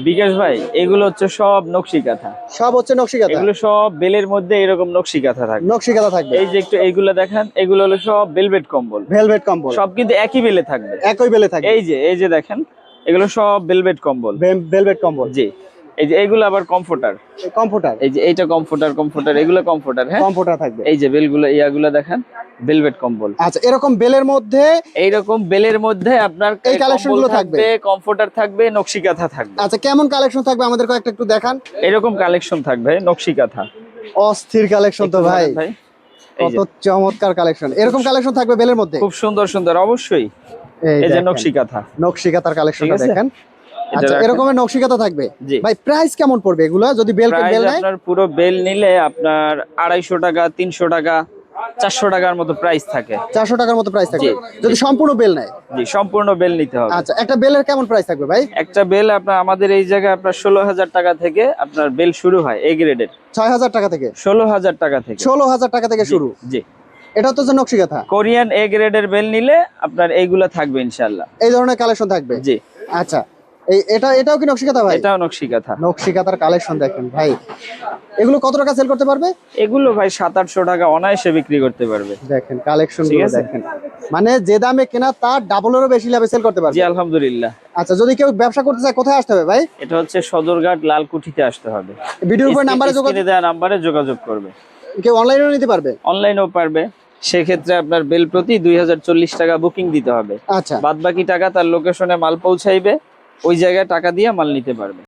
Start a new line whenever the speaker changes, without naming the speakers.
বিকাশ ভাই, এগুলো হচ্ছে সব নকশি কাঁথা।
সব হচ্ছে নকশি কাঁথা।
এগুলো সব বেলের মধ্যে এরকম নকশি কাঁথা থাকবে।
নকশি কাঁথা থাকবে।
এই যে একটু এইগুলা দেখেন, এগুলো হলো সব ভেলভেট কম্বল।
ভেলভেট কম্বল।
সব কিন্তু একই বেলে থাকবে।
একই বেলে থাকবে।
এই যে দেখেন, এগুলো সব ভেলভেট কম্বল।
ভেলভেট কম্বল।
জি। এই যে এগুলো আবার কমফোর্টার।
কমফোর্টার।
এই যে এইটা কমফোর্টার, এগুলো কমফোর্টার। হ্যাঁ,
কমফোর্টার থাকবে।
এই যে বেলগুলো ইয়াগুলো দেখেন, ভেলভেট কম্বল।
আচ্ছা, এরকম বেলের মধ্যে
এইরকম বেলের মধ্যে আপনার
এই কালেকশন গুলো থাকবে,
কমফোর্টার থাকবে, নকশি কাঁথা থাকবে।
আচ্ছা, কেমন কালেকশন থাকবে আমাদের কয়েকটা একটু দেখান।
এরকম কালেকশন থাকবে নকশি কাঁথা।
অস্থির কালেকশন তো ভাই,
ভাই
কত চমৎকার কালেকশন। এরকম কালেকশন থাকবে বেলের মধ্যে,
খুব সুন্দর সুন্দর, অবশ্যই। এই যে নকশি কাঁথা,
নকশি কাঁথার কালেকশনটা
ঠিক আছে?
দেখেন। আচ্ছা, এরকমের নকশি কাঁথা থাকবে।
জি।
ভাই প্রাইস কেমন পড়বে এগুলা যদি বেল
প্রাইস
বেল নেয়?
আপনার পুরো বেল নিলে আপনার 250 টাকা, 300 টাকা, 400 টাকার মতো প্রাইস থাকে।
400 টাকার মতো প্রাইস থাকবে যদি সম্পূর্ণ বেল নেয়।
জি, সম্পূর্ণ বেল নিতে হবে।
আচ্ছা, একটা বেলের কেমন প্রাইস থাকবে ভাই?
একটা বেল আপনার আমাদের এই জায়গায় আপনার 16,000 টাকা থেকে আপনার বেল শুরু হয়, এ গ্রেডের।
6,000 টাকা থেকে?
16,000 টাকা থেকে।
16,000 টাকা থেকে শুরু।
জি।
এটা তো নকশি কাঁথা।
কোরিয়ান এ গ্রেডের বেল নিলে আপনার এইগুলা থাকবে ইনশাআল্লাহ।
এই ধরনের কালেকশন থাকবে।
জি।
আচ্ছা, এটাও কি নকশি কাঁথা ভাই?
এটাও নকশি কাঁথা।
নকশি কাঁথার কালেকশন দেখেন ভাই, এগুলো কত টাকা সেল করতে পারবে?
এগুলো ভাই 700-800 টাকা অনায়াসে বিক্রি করতে পারবে।
দেখেন কালেকশন
ঠিক
গুলো
আছে?
দেখেন, মানে যে দামে কেনা তার ডাবলেরও বেশি লাভে সেল করতে
জি,
পারবে।
আলহামদুলিল্লাহ।
আচ্ছা, যদি কেউ ব্যবসা করতে চায় কোথায় আসতে হবে ভাই?
এটা হচ্ছে সদরঘাট লালকুঠিতে আসতে হবে।
ভিডিওর উপর নাম্বারে
স্ক্রিনে দেওয়া নাম্বারে যোগাযোগ করবে।
কেউ অনলাইনেও নিতে পারবে?
অনলাইনেও পারবে। সেক্ষেত্রে আপনার বেল প্রতি 2040 টাকা বুকিং দিতে হবে।
আচ্ছা।
বাদ বাকি টাকা তার লোকেশনে মাল পৌঁছাইবে, ওই জায়গায় টাকা দিয়ে মাল নিতে পারবে।